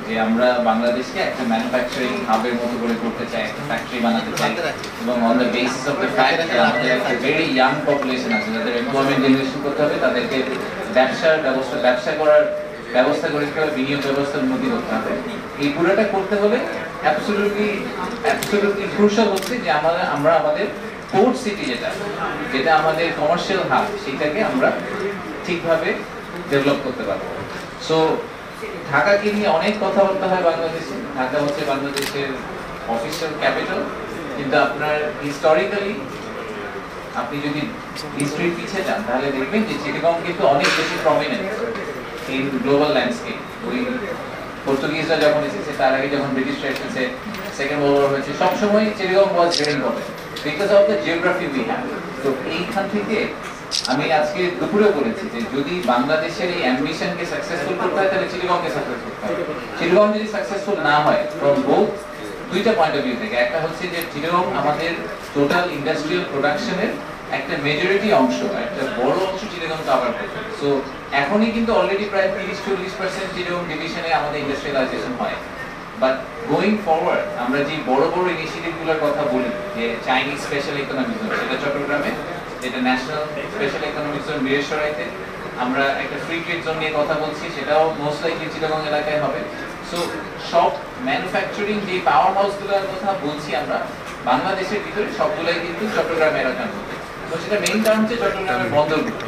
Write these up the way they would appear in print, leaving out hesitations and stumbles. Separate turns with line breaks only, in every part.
যে আমরা বাংলাদেশকে একটা ম্যানুফ্যাকচারিং হাবের মতো করে করতে চাই, একটা ফ্যাক্টরি বানাতে চাই, এবং on the basis of the fact আমাদের একটা ভেরি ইয়াং পপুলেশন আছে যাদের এমপ্লয়মেন্ট জেনারেশন করতে হবে, তাদেরকে ব্যবসা করার ব্যবস্থা করে দিতে হবে, বিনিয়োগ ব্যবস্থার উন্নতি করতে হবে। এই পুরোটা করতে হলে অ্যাবসলিউটলি ক্রুশাল হচ্ছে যে আমরা আমাদের পোর্ট সিটি যেটা আমাদের কমার্শিয়াল হাব, সেটাকে আমরা ঠিকভাবে ডেভেলপ করতে পারবো। সো ঢাকাকে নিয়ে অনেক কথাবার্তা হয় বাংলাদেশে। ঢাকা হচ্ছে বাংলাদেশের অফিসিয়াল ক্যাপিটাল, কিন্তু আপনার হিস্টোরিক্যালি আপনি যদি হিস্ট্রি পিছিয়ে যান তাহলে দেখবেন যে চিটাগং কিন্তু অনেক বেশি প্রমিনেন্ট ইন গ্লোবাল ল্যান্ডস্কেপ। ওই পর্তুগিজরা যখন এসেছে, তার আগে যখন ব্রিটিশরা এসেছে, সেকেন্ড ওয়ার্ল্ড ওয়ার হয়েছে, সবসময় Chittagong was very important because of the geography we have. তো এইখান থেকে আমি আজকে দুপুরে বলেছি যে যদি বাংলাদেশের এই অ্যাম্বিশনকে সাকসেসফুল করতে হয় তাহলে চিটাগংকে সাকসেসফুল করতে হবে। চিটাগং যদি সাকসেসফুল না হয় ফ্রম বোথ দুইটা পয়েন্ট অফ ভিউ থেকে, একটা হচ্ছে যে চিটাগং আমাদের টোটাল ইন্ডাস্ট্রিয়াল প্রোডাকশনের একটা মেজরিটি অংশ, একটা বড় অংশ চিটাগং কভার করবে। সো এখনই কিন্তু অলরেডি প্রায় 30-40% চিটাগং ডিভিশনে আমাদের ইন্ডাস্ট্রিয়ালাইজেশন হয়। বাট গোয়িং ফরওয়ার্ড আমরা যে বড় বড় ইনিশিয়েটিভগুলোর কথা বলি, যে চাইনিজ স্পেশাল ইকোনমিক জোন, সেটা চট্টগ্রামে, যেটা ন্যাশনাল স্পেশাল ইকোনমিক জোন বীরেশ্বরাইতে, আমরা একটা ফ্রি ট্রেড জোন নিয়ে কথা বলছি, সেটাও মোস্ট লাইকলি চিটাগং এলাকায় হবে। সো সব ম্যানুফ্যাকচারিং যে পাওয়ার হাউসগুলোর কথা বলছি আমরা বাংলাদেশের ভিতরে, সবগুলাই কিন্তু চট্টগ্রাম এলাকার মধ্যে। তো সেটা মেইন কারণ হচ্ছে চট্টগ্রামের বন্দরগুলো।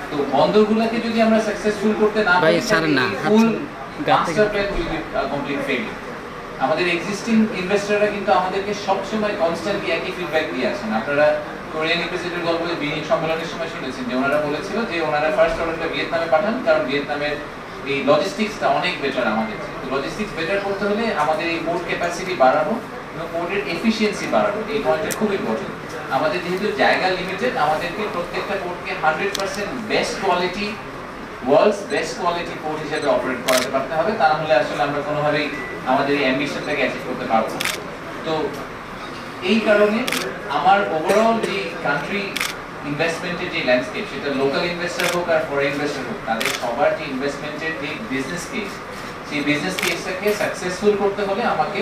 তো বন্দরগুলোকে যদি আমরা সাকসেসফুল করতে না পারি, ফুল master plan will be complete failing. আমাদের এক্সিস্টিং ইনভেস্টররা কিন্তু আমাদেরকে সবসময় কনস্ট্যান্টলি একই ফিডব্যাক দিয়ে আসেন। আপনারা কোরিয়ান প্রেসিডেন্টের গল্প বিনিয়োগ সম্মেলনের সময় শুনেছেন যে ওনারা বলেছিল যে ওনারা ফার্স্ট অর্ডারটা ভিয়েতনামে পাঠান, কারণ ভিয়েতনামের এই লজিস্টিক্সটা অনেক বেটার আমাদের। লজিস্টিক্স বেটার করতে হলে আমাদের এই পোর্ট ক্যাপাসিটি বাড়ানো এবং পোর্টের এফিসিয়েন্সি বাড়ানো, এই পয়েন্টটা খুব ইম্পর্টেন্ট। আমাদের যেহেতু জায়গা লিমিটেড, আমাদেরকে প্রত্যেকটা পোর্টকে 100% best quality, world's best quality port হিসেবে অপারেট করাতে পারতে হবে। তা না হলে আসলে আমরা কোনোভাবেই আমাদের এই অ্যাম্বিশনটাকে অ্যাচিভ করতে পারবো না। তো এই কারণে আমার ওভারঅল যে কান্ট্রি ইনভেস্টমেন্টের যে ল্যান্ডস্কেপ, সেটা লোকাল ইনভেস্টর হোক আর ফরেন ইনভেস্টর হোক, তাদের সবার যে ইনভেস্টমেন্টের যে বিজনেস কেস, সেই বিজনেস কেসটাকে সাকসেসফুল করতে হলে আমাকে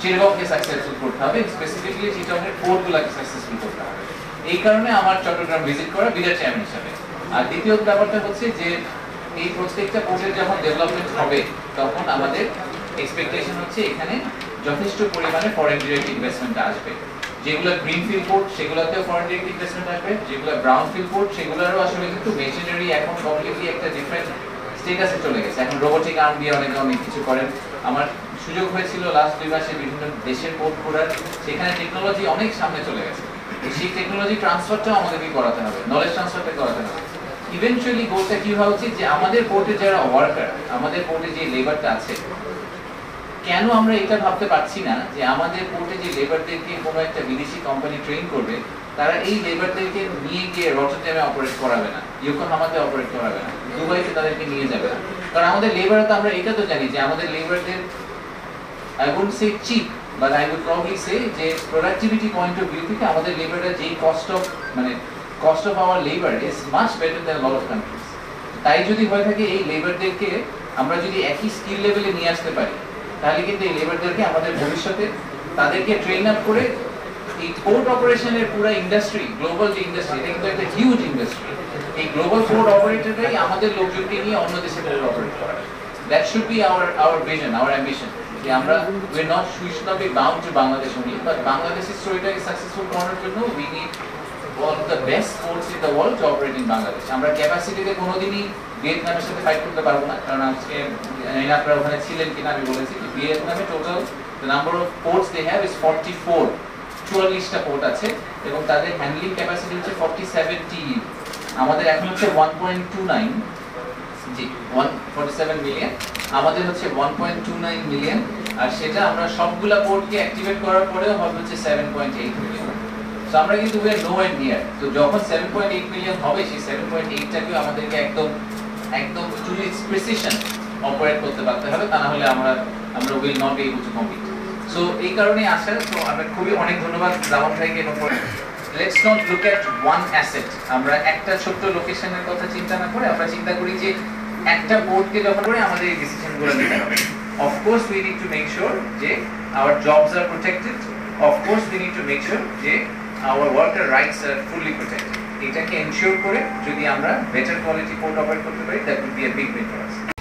চিটাগংকে সাকসেসফুল করতে হবে, স্পেসিফিকলি চিটাগংয়ের পোর্টগুলোকে সাকসেসফুল করতে হবে। এই কারণে আমার চট্টগ্রাম ভিজিট করা বিদার চেয়ারম্যান হিসাবে। আর দ্বিতীয় ব্যাপারটা হচ্ছে যে এই প্রত্যেকটা পোর্টের যখন ডেভেলপমেন্ট হবে, তখন আমাদের এক্সপেকটেশন হচ্ছে এখানে যথেষ্ট পরিমাণে ফরেন ডিরেক্ট ইনভেস্টমেন্ট আসবে। যেগুলো গ্রিনফিল্ড পোর্ট, সেগুলোতেও ফরেন ডিরেক্ট ইনভেস্টমেন্ট আসবে। যেগুলো ব্রাউনফিল্ড পোর্ট, সেগুলোরও আসলে কিন্তু মেশিনারি এখন কমপ্লিটলি একটা ডিফারেন্ট স্টেটাসে চলে গেছে। এখন রোবোটিক আর্ম দিয়ে অনেক কিছু করেন। আমার সুযোগ হয়েছিল লাস্ট 2 মাসে বিভিন্ন দেশের পোর্ট ঘোরার, সেখানে টেকনোলজি অনেক সামনে চলে গেছে। সেই টেকনোলজি ট্রান্সফারটাও আমাদেরকে করাতে হবে, নলেজ ট্রান্সফারটা করাতে হবে। ইভেনচুয়ালি গোলটা কি হওয়া উচিত যে আমাদের পোর্টে যারা ওয়ার্কার, আমাদের পোর্টে যে লেবারটা আছে, কেন আমরা এটা ভাবতে পারছি না যে আমাদের পোর্টে যে লেবারদেরকে কোনো একটা বিদেশি কোম্পানি ট্রেন করবে, তারা এই লেবারদেরকে নিয়ে গিয়ে রটারড্যামে অপারেট করাবে না, ইয়োকোহামাতে অপারেট করাবে না, দুবাইতে তাদেরকে নিয়ে যাবে না। কারণ আমাদের লেবার তো, আমরা এটা তো জানি যে আমাদের লেবারদের, I wouldn't say cheap, but I would probably say যে productivity point of view থেকে আমাদের লেবাররা যে cost of our labor is much better than a lot of countries. তাই যদি হয়ে থাকে এই লেবারদেরকে আমরা যদি একই স্কিল লেভেলে নিয়ে আসতে পারি, তাহলে কিন্তু এই লেবারদেরকে আমাদের ভবিষ্যতে তাদেরকে ট্রেন আপ করে এই পোর্ট অপারেশনের পুরো ইন্ডাস্ট্রি, গ্লোবাল যে ইন্ডাস্ট্রি, এটা কিন্তু একটা হিউজ ইন্ডাস্ট্রি। এই গ্লোবাল পোর্ট অপারেটররাই আমাদের লোকজনকে নিয়ে অন্য দেশে পোর্ট অপারেট করা। That should be our vision, our ambition. যে আমরা we should not be bound to Bangladesh only, but Bangladesh's storyটাকে সাকসেসফুল করার জন্য we need one of the best ports in the world to operate in Bangladesh. আমরা ক্যাপাসিটিতে কোনোদিনই ভিয়েতনামের সাথে fight করতে পারবো না, কারণ আজকে আপনারা ওখানে ছিলেন কিনা আমি বলেছি যে ভিয়েতনামে total the number of ports they have is 44, 44টা পোর্ট আছে এবং তাদের হ্যান্ডলিং ক্যাপাসিটি হচ্ছে 47 TEU। আমাদের এখন হচ্ছে 1.29, জি 147 মিলিয়ন, আমাদের হচ্ছে 1.29 মিলিয়ন, আর সেটা আমরা সবগুলা পোর্টকে অ্যাক্টিভেট করার পরেও হবে হচ্ছে 7.8 মিলিয়ন। সো আমরা কিন্তু we are nowhere near। তো যখন 7.8 মিলিয়ন হবে, সেই 7.8টাকেও আমাদেরকে একদম টু ইটস প্রিসিশন অপারেট করতে পারতে হবে, তা না হলে আমরা will not be able to compete। So এই কারণেই আশা। তো আমরা অনেক ধন্যবাদ জামান ভাইকে। Let's not look at one asset। আমরা একটা ছোট্ট লোকেশনের কথা চিন্তা না করে আমরা চিন্তা করি যে একটা পোর্টকে যখন করে আমাদের এই ডিসিশনগুলো নিতে হবে। Of course we need to make sure যে our jobs are protected. Of course we need to make sure যে our worker rights are fully protected. এটাকে এনশিওর করে যদি আমরা বেটার কোয়ালিটি পোর্ট অপারেট করতে পারি, that would be a big win for us.